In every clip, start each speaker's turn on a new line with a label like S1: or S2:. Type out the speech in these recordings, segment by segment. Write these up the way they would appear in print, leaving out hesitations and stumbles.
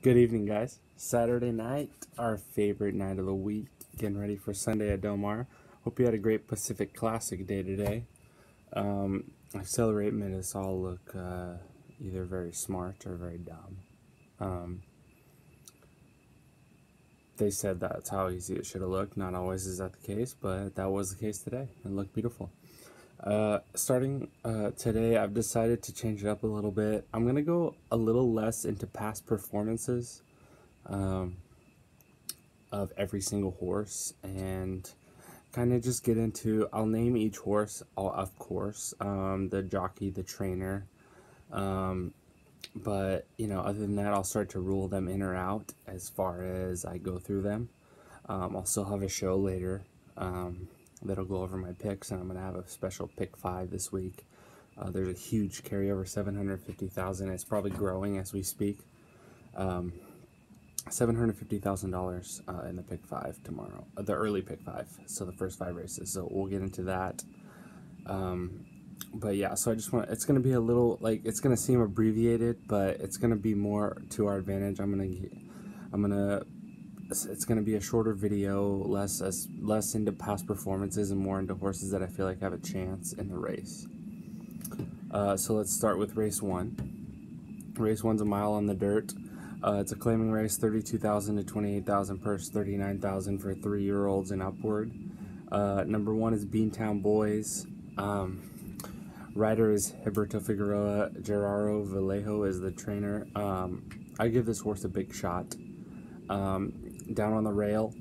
S1: Good evening, guys. Saturday night, our favorite night of the week. Getting ready for Sunday at Del Mar. Hope you had a great Pacific Classic day today. Accelerate made us all look either very smart or very dumb. They said that's how easy it should have looked. Not always is that the case, but that was the case today. It looked beautiful. Starting today, I've decided to change it up a little bit. I'm going to go a little less into past performances of every single horse and kind of just get into, I'll name each horse, of course, the jockey, the trainer, but other than that, I'll start to rule them in or out as far as I go through them. I'll still have a show later that'll go over my picks, and I'm going to have a special pick 5 this week. There's a huge carryover, 750,000. It's probably growing as we speak. $750,000 in the pick 5 tomorrow, the early pick 5, so the first 5 races, so we'll get into that. But yeah, so I just want, it's going to be a little, like, it's going to seem abbreviated, but it's going to be more to our advantage. It's going to be a shorter video, less into past performances and more into horses that I feel like have a chance in the race. So let's start with race 1. Race 1's a mile on the dirt. It's a claiming race, 32,000 to 28,000 purse, 39,000 for 3-year-olds and upward. Number 1 is Beantown Boys. Rider is Gilberto Figueroa. Gerardo Vallejo is the trainer. I give this horse a big shot. Down on the rail,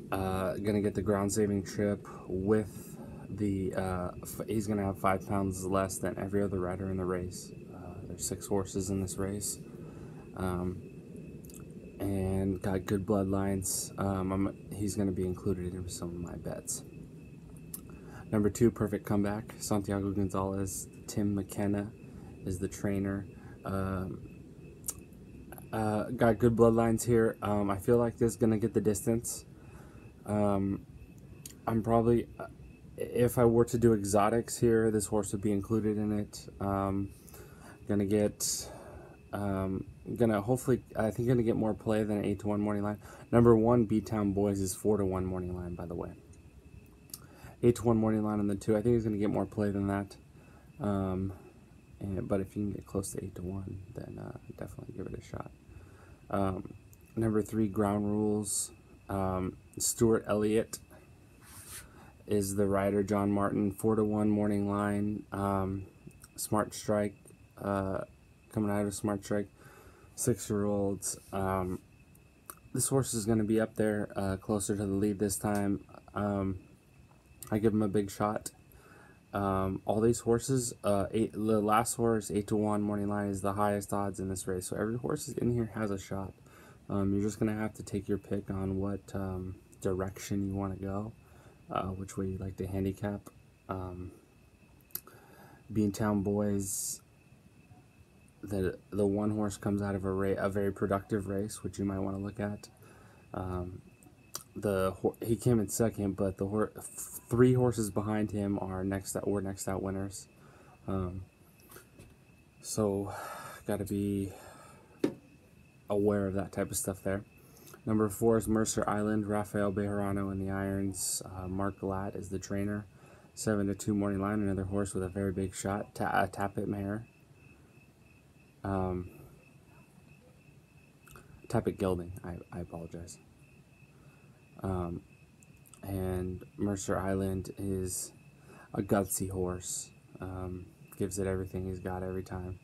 S1: gonna get the ground saving trip with the. He's gonna have 5 pounds less than every other rider in the race. There's 6 horses in this race. And got good bloodlines. He's going to be included in some of my bets. Number 2, Perfect Comeback. Santiago Gonzalez. Tim McKenna is the trainer. Got good bloodlines here. I feel like this is going to get the distance. I'm probably, if I were to do exotics here, this horse would be included in it. Gonna get... hopefully, I think gonna get more play than an 8-1 morning line. Number 1, Beantown Boys is 4-1 morning line, by the way. 8-1 morning line on the 2. I think he's gonna get more play than that. But if you can get close to 8-1, then definitely give it a shot. Number 3, Ground Rules. Stuart Elliott is the rider. John Martin, 4-1 morning line. Smart Strike. Coming out of Smart Strike, 6-year-olds. This horse is going to be up there, closer to the lead this time. I give him a big shot. All these horses, the last horse, 8-1 morning line, is the highest odds in this race. So every horse in here has a shot. You're just going to have to take your pick on what direction you want to go, which way you like to handicap. Beantown Boys. The one horse comes out of a very productive race, which you might want to look at. He came in second, but the 3 horses behind him were next out winners. So got to be aware of that type of stuff there. Number 4 is Mercer Island. Rafael Bejarano in the irons. Mark Glatt is the trainer. 7-2 morning line. Another horse with a very big shot. Tapit Mare. Tapit Gelding, I apologize. And Mercer Island is a gutsy horse. Gives it everything he's got every time.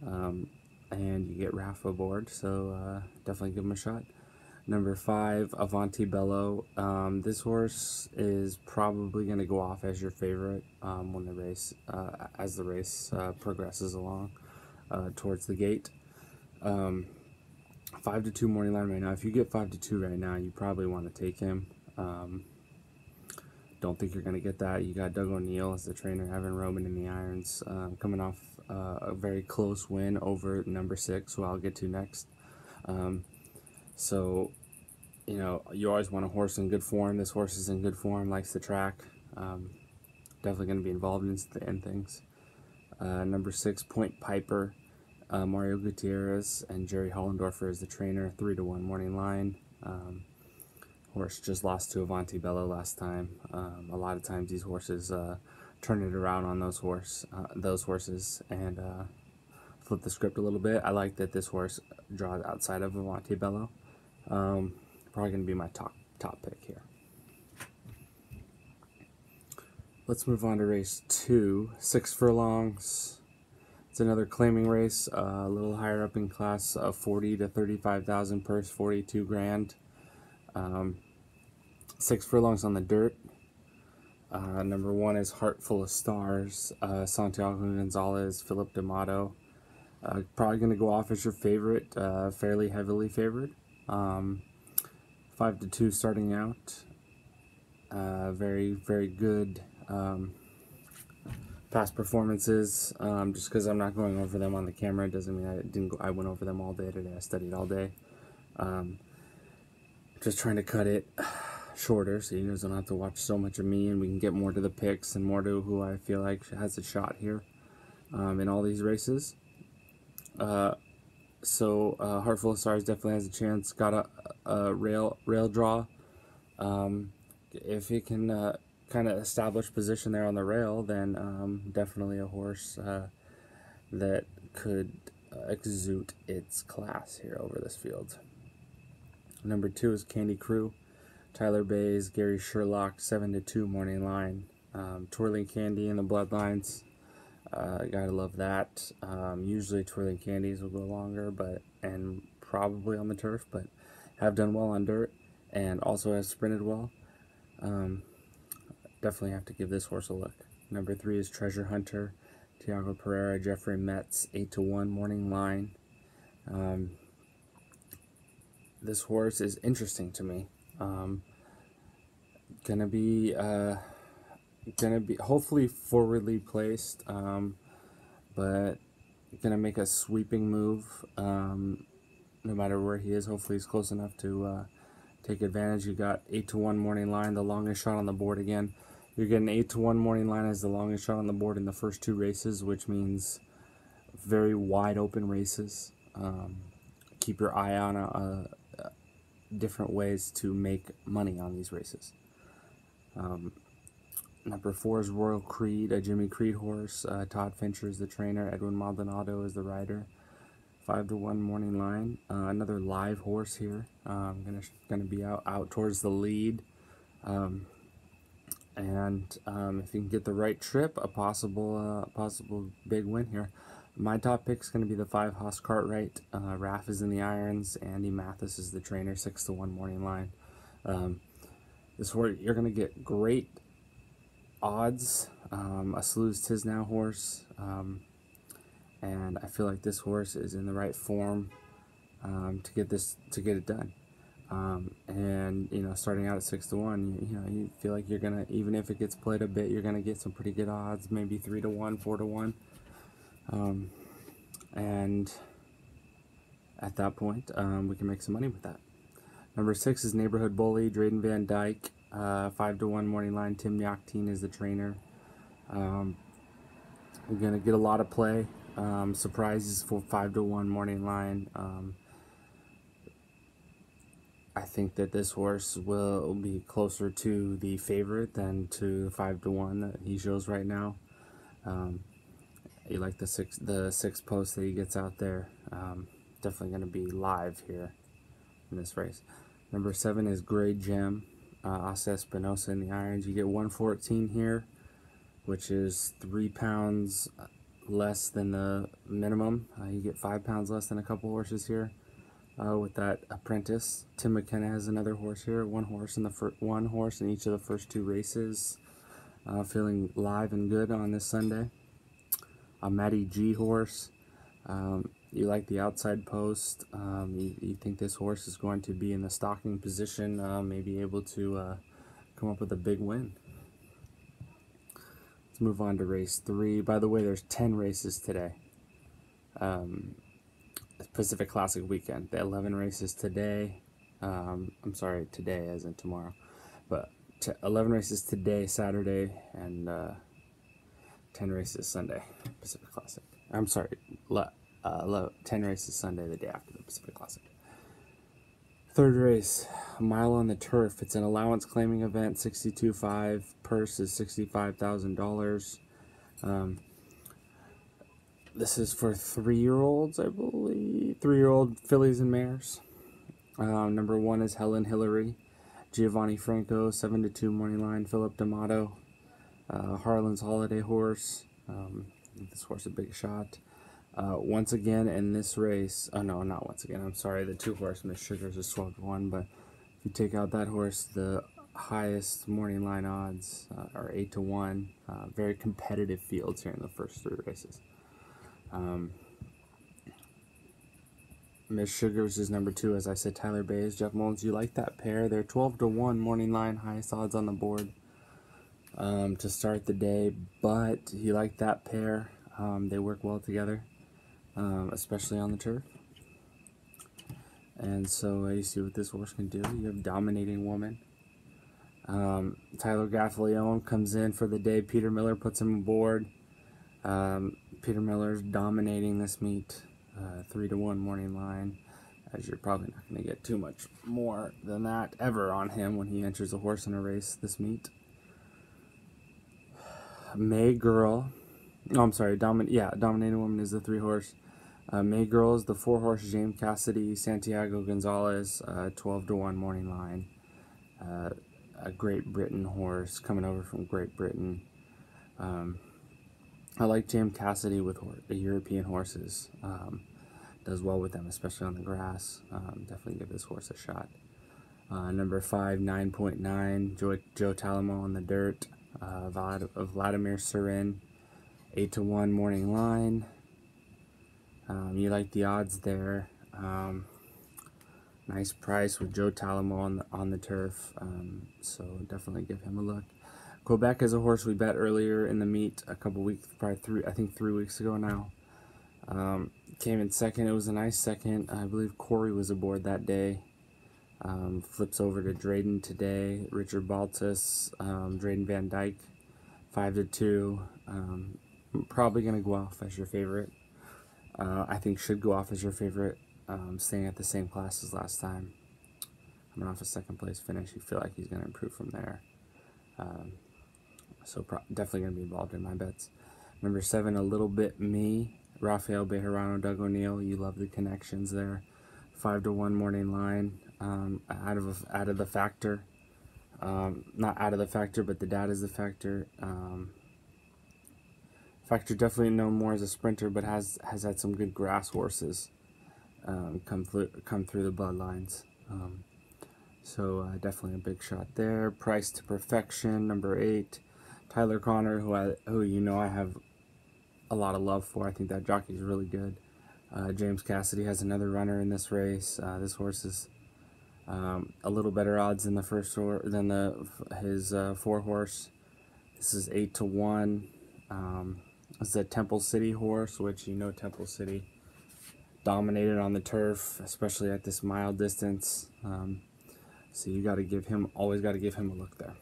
S1: And you get Rafa aboard, so definitely give him a shot. Number 5, Avanti Bello. This horse is probably going to go off as your favorite when the race, as the race progresses along. Towards the gate. 5-2 morning line right now. If you get 5-2 right now, you probably want to take him. Don't think you're going to get that. You got Doug O'Neill as the trainer, Evan Roman in the irons, coming off a very close win over number 6, who I'll get to next. So, you always want a horse in good form. This horse is in good form, likes the track. Definitely going to be involved in things. Number 6, Point Piper. Mario Gutierrez and Jerry Hollendorfer is the trainer, 3-1 morning line. Horse just lost to Avanti Bello last time. A lot of times these horses turn it around on those horses and flip the script a little bit. I like that this horse draws outside of Avanti Bello. Probably going to be my top pick here. Let's move on to race 2, 6 furlongs. It's another claiming race, a little higher up in class, 40 to 35,000 purse, 42 grand. 6 furlongs on the dirt. Number 1 is Heart Full of Stars, Santiago Gonzalez, Philip D'Amato. Probably going to go off as your favorite, fairly heavily favored. 5-2 starting out. Very, very good past performances. Just because I'm not going over them on the camera doesn't mean I went over them all day today. I studied all day. Just trying to cut it shorter so you guys don't have to watch so much of me, and we can get more to the picks and more to who I feel like has a shot here in all these races. So Heart Full of Stars definitely has a chance. Got a rail draw. If he can kind of establish position there on the rail, then definitely a horse that could exude its class here over this field. Number 2 is Candy Crew, Tyler Bays, Gary Sherlock, 7-2 morning line. Twirling Candy in the Bloodlines. Gotta love that. Usually Twirling Candies will go longer, and probably on the turf, but have done well on dirt and also has sprinted well. Definitely have to give this horse a look. Number 3 is Treasure Hunter, Tiago Pereira, Jeffrey Metz, 8-1 morning line. This horse is interesting to me. Gonna be hopefully forwardly placed, but gonna make a sweeping move no matter where he is. Hopefully he's close enough to take advantage. You got 8-1 morning line, the longest shot on the board again. You're getting 8-1 morning line as the longest shot on the board in the first 2 races, which means very wide open races. Keep your eye on different ways to make money on these races. Number 4 is Royal Creed, a Jimmy Creed horse. Todd Fincher is the trainer. Edwin Maldonado is the rider. 5-1 morning line. Another live horse here. Gonna be out towards the lead. And if you can get the right trip, a possible big win here. My top pick is going to be the 5 Haas Cartwright. Raff is in the irons. Andy Mathis is the trainer. 6-1 morning line. This horse, you're going to get great odds. A Slews Tisnow horse. And I feel like this horse is in the right form to get it done. And starting out at 6-1, you feel like you're gonna, even if it gets played a bit, you're gonna get some pretty good odds. Maybe 3-1, 4-1. And at that point, we can make some money with that. Number 6 is Neighborhood Bully, Drayden Van Dyke, 5-1 morning line. Tim Yakteen is the trainer. We're gonna get a lot of play. Surprises for 5-1 morning line. I think that this horse will be closer to the favorite than to the 5-1 that he shows right now. You like the six post that he gets out there. Definitely going to be live here in this race. Number 7 is Great Gem, Asa Espinosa in the irons. You get 114 here, which is 3 pounds less than the minimum. You get 5 pounds less than a couple horses here. With that apprentice. Tim McKenna has another horse here. One horse in each of the first 2 races. Feeling live and good on this Sunday. A Matty G horse. You like the outside post. You think this horse is going to be in the stalking position, maybe able to come up with a big win. Let's move on to race 3. By the way, there's 10 races today. Pacific Classic weekend. The 11 races today. I'm sorry, today as in tomorrow. But 11 races today, Saturday, and 10 races Sunday. Pacific Classic. I'm sorry, 10 races Sunday, the day after the Pacific Classic. Third race, a mile on the turf. It's an allowance claiming event, 62.5. Purse is $65,000. This is for 3-year-olds, I believe. 3-year-old fillies and mares. Number 1 is Helen Hillary. Giovanni Franco, 7-2 morning line. Philip D'Amato. Harlan's Holiday horse. This horse a big shot. Once again in this race, oh no, not once again, I'm sorry, the 2-horse Miss Sugars is 12-1, but if you take out that horse, the highest morning line odds are 8-1. Very competitive fields here in the first 3 races. Miss Sugars is number 2, as I said. Tyler Bays, Jeff Mullins. You like that pair? They're 12-1 morning line, highest odds on the board to start the day. But you like that pair? They work well together, especially on the turf. And so you see what this horse can do. You have Dominating Woman. Tyler Gaffalione comes in for the day. Peter Miller puts him aboard. Peter Miller's dominating this meet, 3-1 morning line, as you're probably not going to get too much more than that ever on him when he enters a horse in a race this meet. May Girl, oh, I'm sorry, Dominating Woman is the 3-horse. May Girl is the 4-horse James Cassidy, Santiago Gonzalez, 12-1 morning line. A Great Britain horse coming over from Great Britain. I like James Cassidy with the European horses. Does well with them, especially on the grass. Definitely give this horse a shot. Number 5, 9.9, Joe Talamo on the dirt. Vladimir Surin, 8-1 morning line. You like the odds there. Nice price with Joe Talamo on the turf. So definitely give him a look. Quebec is a horse we bet earlier in the meet a couple weeks, probably 3 weeks ago now. Came in second. It was a nice second. I believe Corey was aboard that day. Flips over to Drayden today. Richard Baltus, Drayden Van Dyke, 5-2. Probably going to go off as your favorite. I think should go off as your favorite. Staying at the same class as last time. Coming off a second place finish, you feel like he's going to improve from there. So definitely going to be involved in my bets. Number 7, A Little Bit Me. Rafael Bejarano, Doug O'Neill. You love the connections there. 5-1 morning line. Out of the factor. Not out of the factor, but the dad is the factor. Factor definitely known more as a sprinter, but has had some good grass horses come through the bloodlines. So definitely a big shot there. Price to Perfection, number 8. Tyler Connor, who you know I have a lot of love for. I think that jockey is really good. James Cassidy has another runner in this race. This horse is a little better odds than his 4-horse. This is 8-1. This is a Temple City horse, which you know Temple City dominated on the turf, especially at this mile distance. So you always got to give him a look there.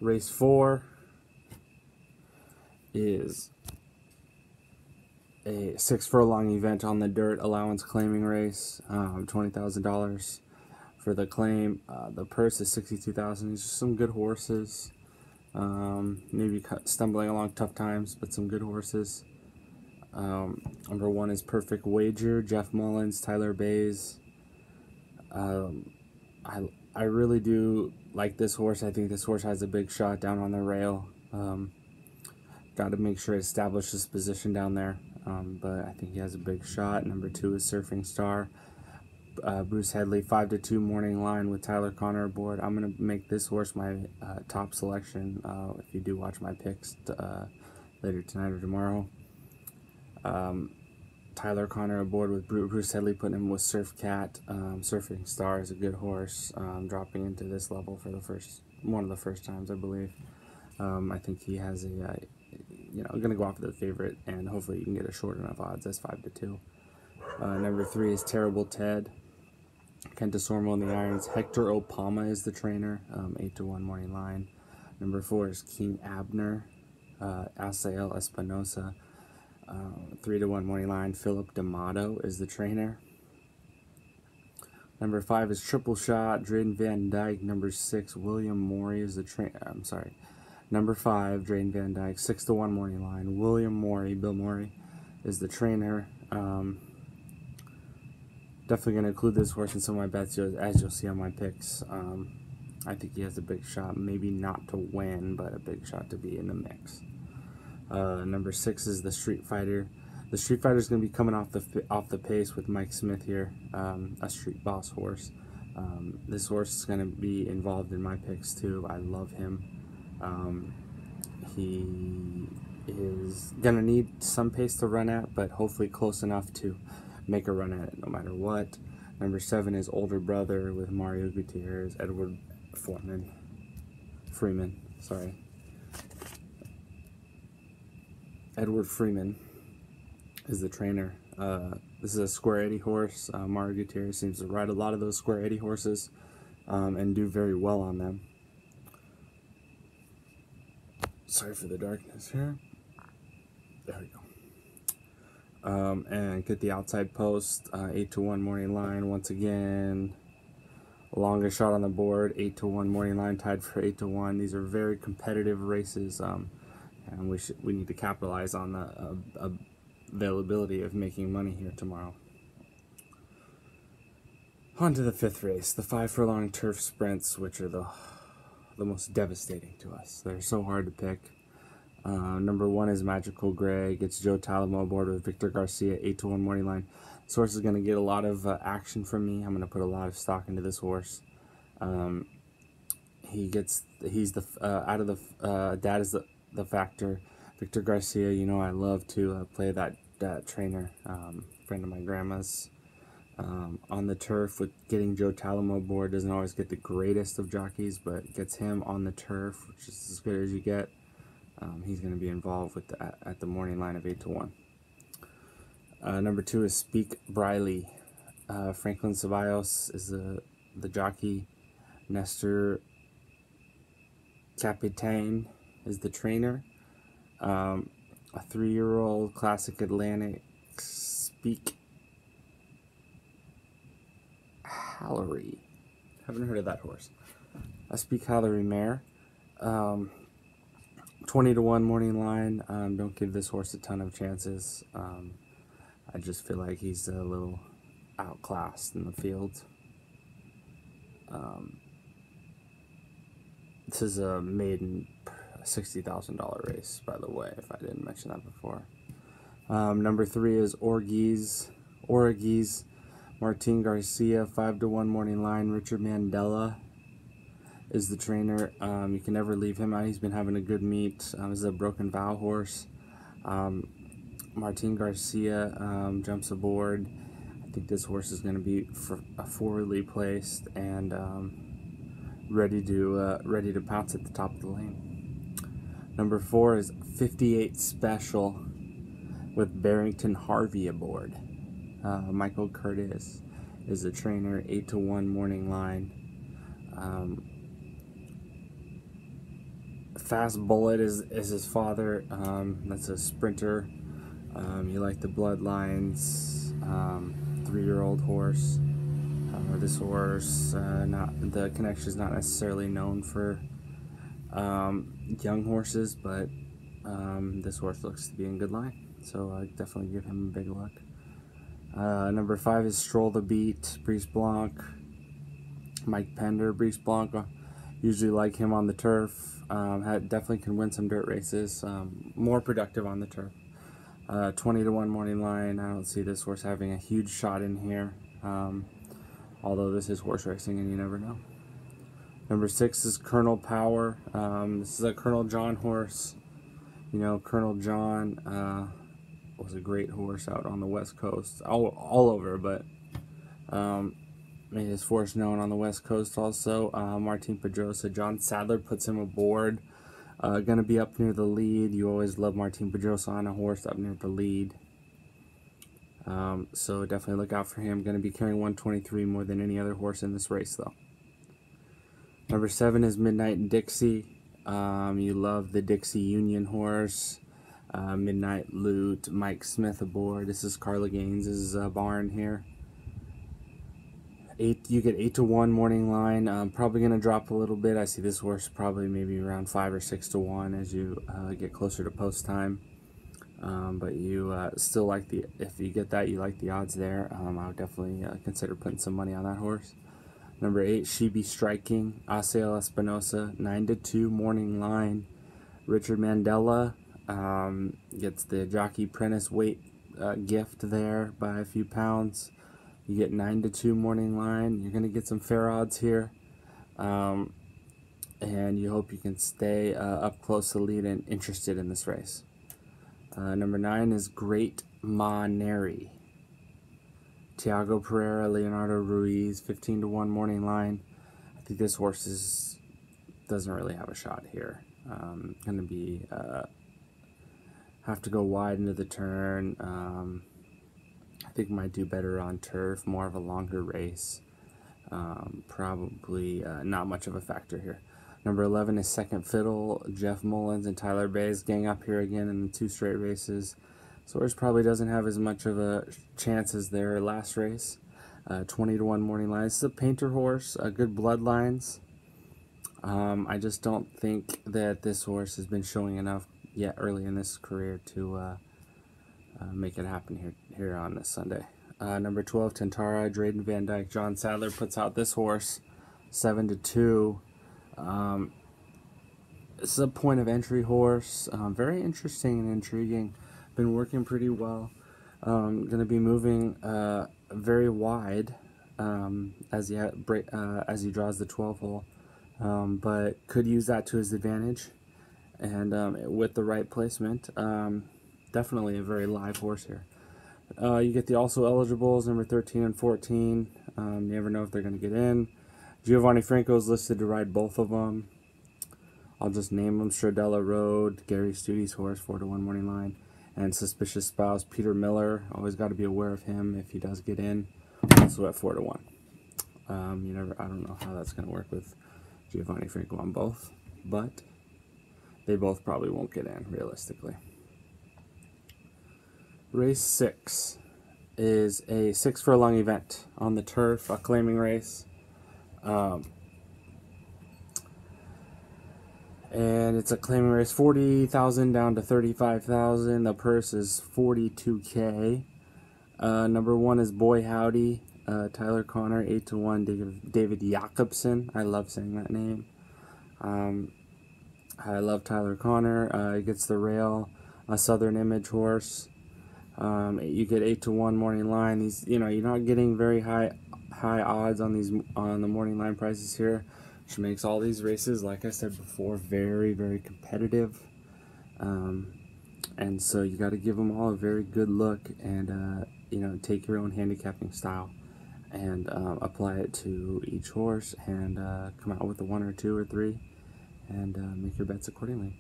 S1: Race 4 is a 6-furlong event on the dirt, allowance claiming race, $20,000 for the claim. The purse is $62,000. These are some good horses. Maybe stumbling along tough times, but some good horses. Number 1 is Perfect Wager, Jeff Mullins, Tyler Bays. I really do like this horse. I think this horse has a big shot down on the rail. Got to make sure it establishes position down there. But I think he has a big shot. Number 2 is Surfing Star. Bruce Headley, 5-2 morning line with Tyler Connor aboard. I'm going to make this horse my top selection if you do watch my picks later tonight or tomorrow. Tyler Connor aboard with Bruce Headley, putting him with Surf Cat. Surfing Star is a good horse, dropping into this level for one of the first times, I believe. I think he has going to go off with the favorite, and hopefully you can get a short enough odds as 5-2. Number 3 is Terrible Ted. Kenta Sormo in the irons. Hector Opama is the trainer, 8-1 morning line. Number 4 is King Abner. Asael Espinosa. 3-1 morning line. Philip D'Amato is the trainer. Number 5 is Triple Shot, Drayden Van Dyke. Number 6, William Morey is the trainer. I'm sorry. Number 5, Drayden Van Dyke, 6-1 morning line. William Morey, Bill Morey, is the trainer. Definitely going to include this horse in some of my bets, as you'll see on my picks. I think he has a big shot, maybe not to win, but a big shot to be in the mix. Number 6 is the Street Fighter. The Street Fighter is going to be coming off the pace with Mike Smith here, a Street Boss horse. This horse is going to be involved in my picks too. I love him. He is going to need some pace to run at, but hopefully close enough to make a run at it no matter what. Number 7 is Older Brother with Mario Gutierrez, Edward Freeman. Edward Freeman is the trainer. This is a Square Eddie horse. Mario Gutierrez seems to ride a lot of those Square Eddie horses and do very well on them. Sorry for the darkness here. There we go. And get the outside post, 8-1 morning line once again. Longest shot on the board, 8-1 morning line, tied for 8-1. These are very competitive races, and we need to capitalize on the availability of making money here tomorrow. On to the 5th race, the 5 furlong turf sprints, which are the most devastating to us. They're so hard to pick. Number 1 is Magical Gray. Gets Joe Talamo aboard with Victor Garcia, 8-1 morning line. This horse is going to get a lot of action from me. I'm going to put a lot of stock into this horse. He's the out of the dad is the factor. Victor Garcia, you know I love to play that trainer, friend of my grandma's. On the turf, with getting Joe Talamo aboard doesn't always get the greatest of jockeys, but gets him on the turf, which is as good as you get. He's going to be involved with at the morning line of 8-1. Number 2 is Speak Briley. Franklin Ceballos is the jockey. Nestor Capitaine is the trainer. A 3-year-old Classic Atlantic Speak Hallery. Haven't heard of that horse. A Speak Hallery mare. 20-1 morning line. Don't give this horse a ton of chances. I just feel like he's a little outclassed in the field. This is a maiden $60,000 race, by the way, if I didn't mention that before. Number 3 is Orgies. Martin Garcia, 5-1 morning line. Richard Mandela is the trainer. You can never leave him out. He's been having a good meet. This is a Broken Vow horse. Martin Garcia jumps aboard. I think this horse is going to be forwardly placed and ready to pounce at the top of the lane. Number 4 is 58 Special with Barrington Harvey aboard. Michael Curtis is the trainer, 8-1 morning line. Fast Bullet is his father. That's a sprinter. You like the bloodlines. 3-year-old horse. This horse, the connection is not necessarily known for young horses, but this horse looks to be in good line. So I definitely give him a big look. Number 5 is Stroll the Beat, Brice Blanc, Mike Pender. Brice Blanc, usually like him on the turf. Definitely can win some dirt races. More productive on the turf. 20-1 morning line. I don't see this horse having a huge shot in here. Although this is horse racing and you never know. Number 6 is Colonel Power. This is a Colonel John horse. You know, Colonel John was a great horse out on the West Coast, all over, but made his force known on the West Coast also. Martin Pedrosa, John Sadler puts him aboard. Going to be up near the lead. You always love Martin Pedrosa on a horse up near the lead. So definitely look out for him. Going to be carrying 123 more than any other horse in this race, though. Number 7 is Midnight Dixie. You love the Dixie Union horse. Midnight Loot, Mike Smith aboard. This is Carla Gaines's barn here. You get 8-1 morning line. Probably going to drop a little bit. I see this horse probably maybe around 5 or 6-1 as you get closer to post time. But you still like if you get that, you like the odds there. I would definitely consider putting some money on that horse. Number 8, She Be Striking, Asiel Espinosa, 9-2 morning line. Richard Mandela gets the Jockey Prentice weight gift there by a few pounds. You get 9-2 morning line. You're going to get some fair odds here. And you hope you can stay up close to the lead and interested in this race. Number 9 is Great Ma Neri. Tiago Pereira, Leonardo Ruiz, 15-1 morning line. I think this horse doesn't really have a shot here. Going to be have to go wide into the turn. I think might do better on turf, more of a longer race. Probably not much of a factor here. Number 11 is Second Fiddle. Jeff Mullins and Tyler Bays gang up here again in 2 straight races. So horse probably doesn't have as much of a chance as their last race. 20-1 morning line. This is a painter horse, good bloodlines. I just don't think that this horse has been showing enough yet early in this career to make it happen here on this Sunday. Number 12, Tentara, Drayden Van Dyke. John Sadler puts out this horse 7-2. This is a point of entry horse. Very interesting and intriguing. Been working pretty well. Going to be moving very wide as he draws the 12 hole, but could use that to his advantage. And with the right placement, definitely a very live horse here. You get the also eligibles, number 13 and 14. You never know if they're going to get in. Giovanni Franco is listed to ride both of them. I'll just name them: Stradella Road, Gary Studi's horse, 4-1 morning line, and Suspicious Spouse, Peter Miller. Always got to be aware of him if he does get in. Also at 4-1. I don't know how that's going to work with Giovanni Franco on both, but they both probably won't get in realistically. Race 6 is a 6 furlong event on the turf, a claiming race. And it's a claiming race, 40,000 down to 35,000. The purse is 42K. Number 1 is Boy Howdy, Tyler Connor, 8-1. David Jacobson. I love saying that name. I love Tyler Connor. He gets the rail, a Southern Image horse. You get 8-1 morning line. You're not getting very high odds on the morning line prices here, which makes all these races, like I said before, very, very competitive. And so you got to give them all a very good look, and take your own handicapping style and apply it to each horse, and come out with a 1 or 2 or 3, and make your bets accordingly.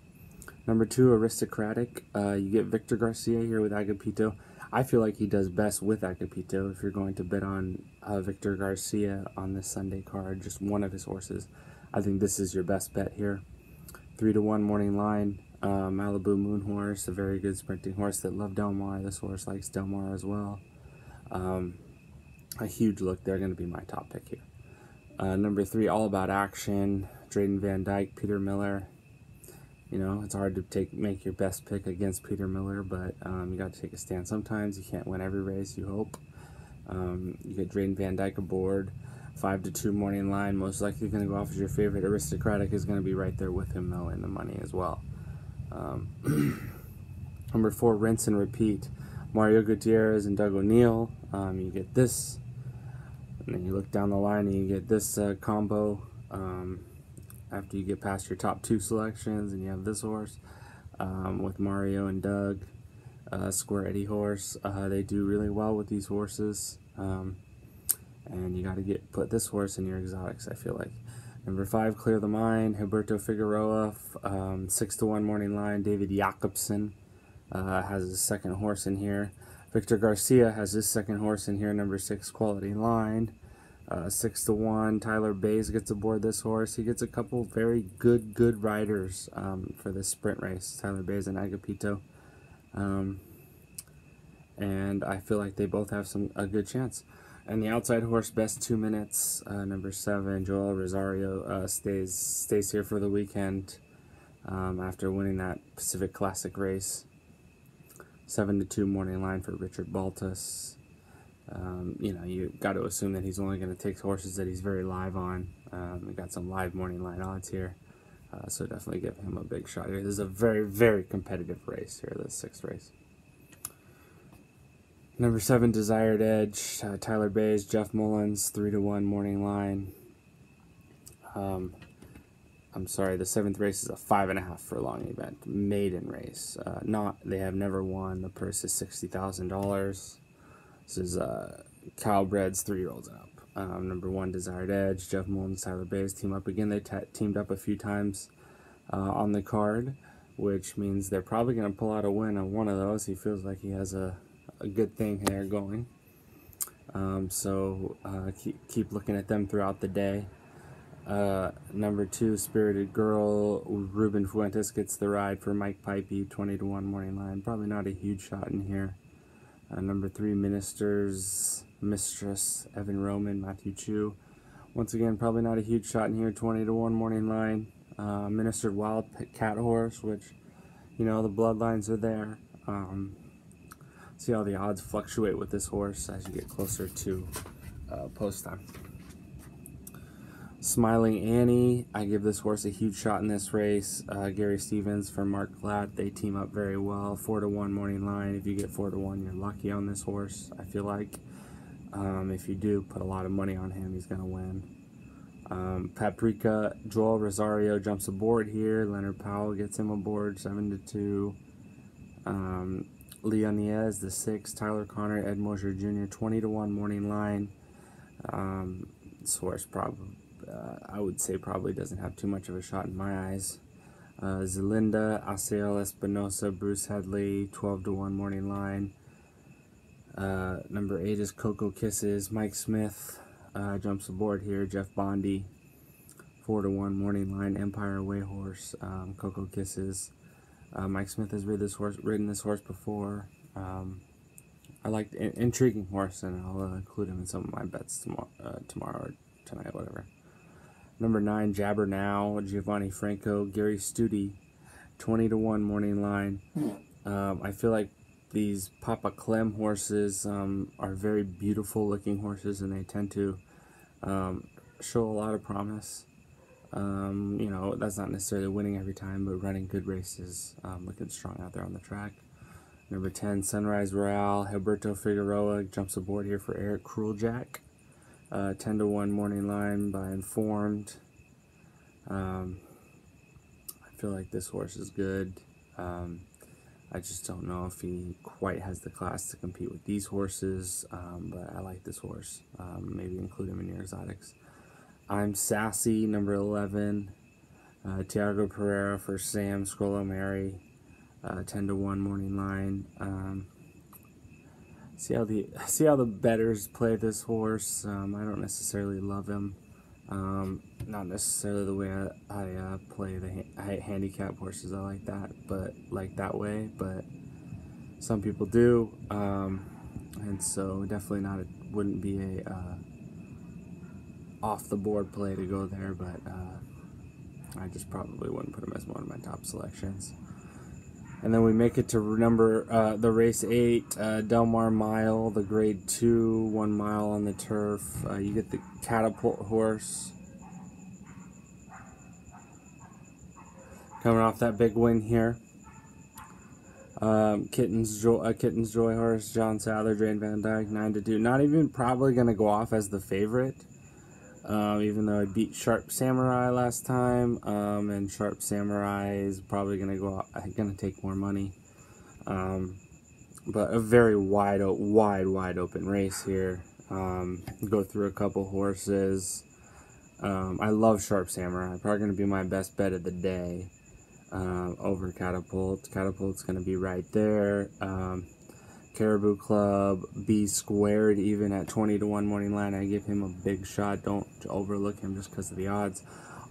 S1: Number 2, Aristocratic. You get Victor Garcia here with Agapito. I feel like he does best with Agapito. If you're going to bet on Victor Garcia on this Sunday card, just one of his horses, I think this is your best bet here. 3-1 morning line. Malibu Moon Horse, a very good sprinting horse that loved Del Mar. This horse likes Del Mar as well. A huge look. They're going to be my top pick here. Number 3, All About Action. Drayden Van Dyke, Peter Miller. It's hard to make your best pick against Peter Miller, but you got to take a stand sometimes. You can't win every race, you hope. You get Drayden Van Dyke aboard. 5-2 morning line. Most likely going to go off as your favorite. Aristocratic is going to be right there with him, though, in the money as well. Number 4, Rinse and Repeat. Mario Gutierrez and Doug O'Neill. You get this. And then you look down the line and you get this combo. After you get past your top 2 selections, and you have this horse with Mario and Doug, Square Eddie horse. They do really well with these horses, and you got to put this horse in your exotics, I feel like. Number 5, Clear the Mind, Humberto Figueroa, 6-1 morning line. David Jacobson has his second horse in here. Victor Garcia has his second horse in here, number 6, Quality Line. 6-1. Tyler Bays gets aboard this horse. He gets a couple very good riders for this sprint race. Tyler Bays and Agapito. And I feel like they both have a good chance. And the outside horse, best 2 minutes, number 7, Joel Rosario, stays here for the weekend after winning that Pacific Classic race. 7-2 morning line for Richard Baltas. You know, you got to assume that he's only going to take horses that he's very live on. We got some live morning line odds here, so definitely give him a big shot here. This is a very, very competitive race here, the 6th race. Number 7, Desired Edge, Tyler Bays, Jeff Mullins, 3-1 morning line. I'm sorry, the 7th race is a 5.5 furlong event, maiden race. They have never won. The purse is $60,000. This is Calbreds 3-year-olds and up. Number 1, Desired Edge, Jeff Mullins, Tyler Bays team up again. They teamed up a few times on the card, which means they're probably going to pull out a win on one of those. He feels like he has a good thing here going. So keep looking at them throughout the day. Number 2, Spirited Girl, Ruben Fuentes gets the ride for Mike Pipey, 20-1 morning line. Probably not a huge shot in here. Number 3, Mistress, Evan Roman, Matthew Chu. Once again, probably not a huge shot in here, 20-1 morning line. Ministered Wild Cat Horse, which, you know, the bloodlines are there. See how the odds fluctuate with this horse as you get closer to post time. Smiling Annie, I give this horse a huge shot in this race. Gary Stevens for Mark Glatt, they team up very well. 4-1 morning line. If you get 4-1, you're lucky on this horse, I feel like. If you do, put a lot of money on him, he's going to win. Paprika, Joel Rosario jumps aboard here. Leonard Powell gets him aboard, 7-2. Leon Niez, the 6, Tyler Connor, Ed Mosher Jr., 20-1 morning line. This horse probably, I would say, probably doesn't have too much of a shot in my eyes. Zelinda, Asiel Espinosa, Bruce Headley, 12-1 morning line. Number 8 is Coco Kisses. Mike Smith jumps aboard here. Jeff Bondi, 4-1 morning line. Empire Way Horse, Coco Kisses. Mike Smith has ridden this horse before. I like intriguing horse, and I'll include him in some of my bets tomorrow or tonight, whatever. Number 9, Jabber Now, Giovanni Franco, Gary Studi, 20-1 morning line. I feel like these Papa Clem horses are very beautiful looking horses, and they tend to show a lot of promise. You know, that's not necessarily winning every time, but running good races, looking strong out there on the track. Number 10, Sunrise Royale, Alberto Figueroa jumps aboard here for Eric Crueljack. 10-1 morning line by Informed. I feel like this horse is good. I just don't know if he quite has the class to compete with these horses, but I like this horse. Maybe include him in your exotics. I'm Sassy, number 11. Tiago Pereira for Sam Scrollo Mary, 10-1 morning line. See how the bettors play this horse. I don't necessarily love him. Not necessarily the way I play the handicap horses. I like that way, but some people do, and so definitely wouldn't be a off the board play to go there, but I just probably wouldn't put him as one of my top selections. And then we make it to the race 8, Delmar Mile, the grade 2, 1 mile on the turf. You get the Catapult horse coming off that big win here. Kitten's Joy horse, John Souther, Drain Van Dyke, 9-2. Not even probably going to go off as the favorite. Even though I beat Sharp Samurai last time, and Sharp Samurai is probably gonna take more money. But a very wide open race here. Go through a couple horses. I love Sharp Samurai. Probably gonna be my best bet of the day over Catapult. Catapult's gonna be right there. Caribou Club, B Squared, even at 20-1 morning line. I give him a big shot. Don't overlook him just because of the odds.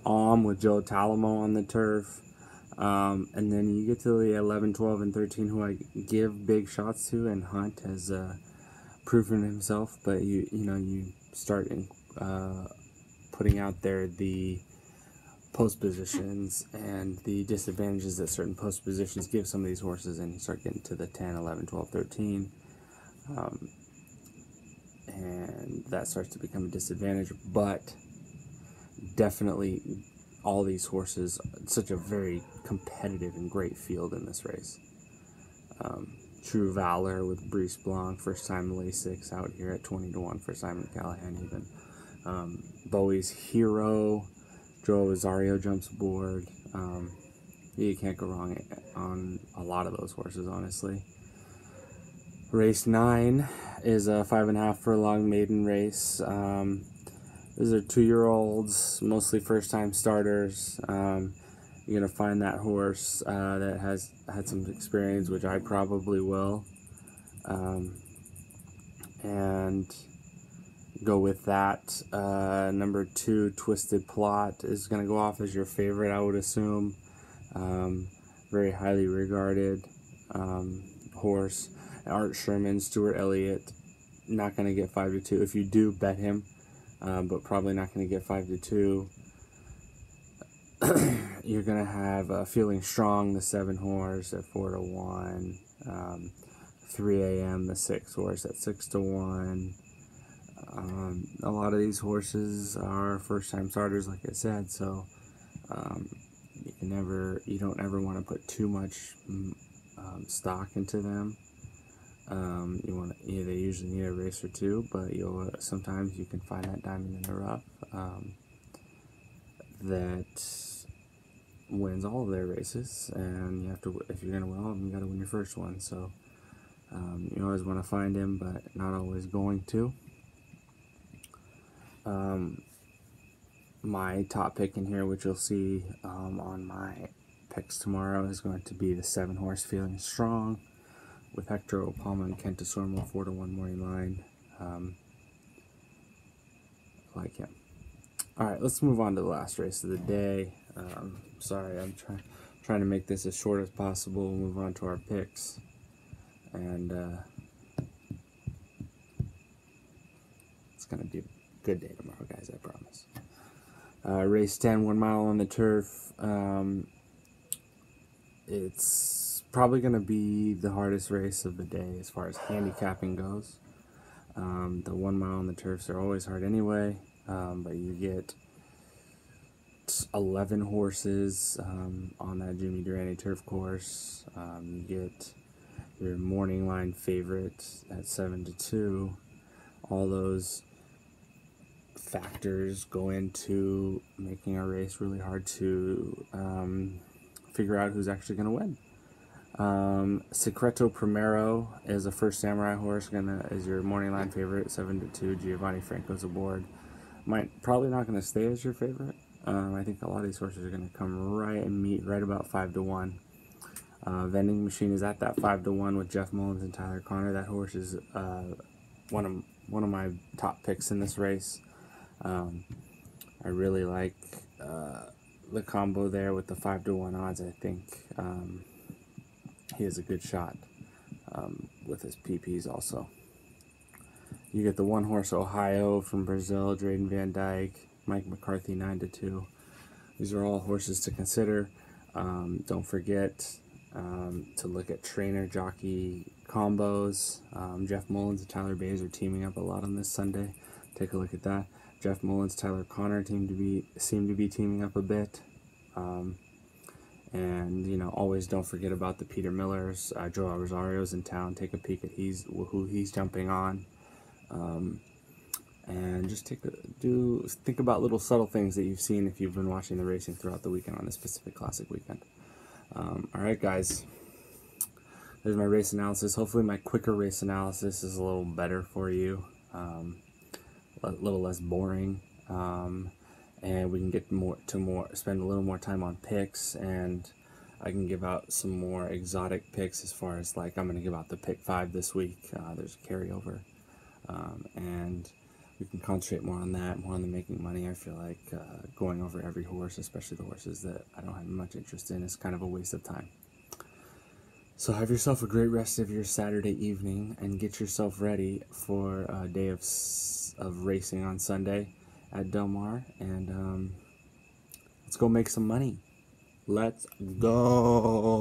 S1: With Joe Talamo on the turf. And then you get to the 11, 12, and 13, who I give big shots to, and Hunt has proven himself. But you start putting out there the post positions and the disadvantages that certain post positions give some of these horses, and you start getting to the 10, 11, 12, 13. And that starts to become a disadvantage, but definitely all these horses, such a very competitive and great field in this race. True Valor with Brice Blanc, first time Lasix out here at 20-1 for Simon Callahan even. Bowie's Hero, Joel Rosario jumps aboard. You can't go wrong on a lot of those horses, honestly. Race 9 is a 5.5 furlong maiden race. These are 2-year-olds, mostly first-time starters. You're going to find that horse that has had some experience, which I probably will. And go with that. Number 2, Twisted Plot, is going to go off as your favorite, I would assume. Very highly regarded horse. Art Sherman, Stuart Elliott, not going to get 5-2. If you do, bet him, but probably not going to get 5-2. You're going to have Feeling Strong, the 7 horse, at 4-1. 3 a.m., the 6 horse, at 6-1. A lot of these horses are first-time starters, like I said, so you don't ever want to put too much stock into them. They usually need a race or two, but sometimes you can find that diamond in the rough that wins all of their races, and if you're gonna win all of them, you gotta win your first one. So you always want to find him, but not always going to. My top pick in here, which you'll see on my picks tomorrow, is going to be the 7 horse Feeling Strong, with Hector Opalma and Kenta Sormo, 4-1 morning line. Like him. Alright, let's move on to the last race of the day. Sorry, I'm trying to make this as short as possible. We'll move on to our picks. And it's going to be a good day tomorrow, guys, I promise. Race 10, 1 mile on the turf. It's probably going to be the hardest race of the day as far as handicapping goes. The 1 mile on the turfs are always hard anyway, but you get 11 horses on that Jimmy Durante turf course. You get your morning line favorite at 7-2. All those factors go into making a race really hard to figure out who's actually going to win. Secreto Primero is a First Samurai horse, is your morning line favorite, 7-2. Giovanni Franco's aboard. Probably not going to stay as your favorite. I think a lot of these horses are going to come meet right about 5-1. Vending Machine is at that 5-1 with Jeff Mullins and Tyler Connor. That horse is one of my top picks in this race. I really like the combo there with the 5-1 odds. I think he has a good shot with his PPs also. You get the 1 horse Ohio from Brazil, Drayden Van Dyke, Mike McCarthy, 9-2. These are all horses to consider. Don't forget to look at trainer jockey combos. Jeff Mullins and Tyler Bays are teaming up a lot on this Sunday. Take a look at that. Jeff Mullins, Tyler Connor seem to be teaming up a bit. And always don't forget about the Peter Millers. Joel Rosario's in town. Take a peek at who he's jumping on. And just think about little subtle things that you've seen if you've been watching the racing throughout the weekend on this Pacific Classic weekend. Alright guys, there's my race analysis. Hopefully my quicker race analysis is a little better for you, a little less boring, and we can get spend a little more time on picks, and I can give out some more exotic picks as far as, like, I'm going to give out the pick 5 this week. There's a carryover, and we can concentrate more on that, more on the making money. I feel like going over every horse, especially the horses that I don't have much interest in, is kind of a waste of time. So have yourself a great rest of your Saturday evening and get yourself ready for a day of racing on Sunday at Del Mar, and let's go make some money. Let's go.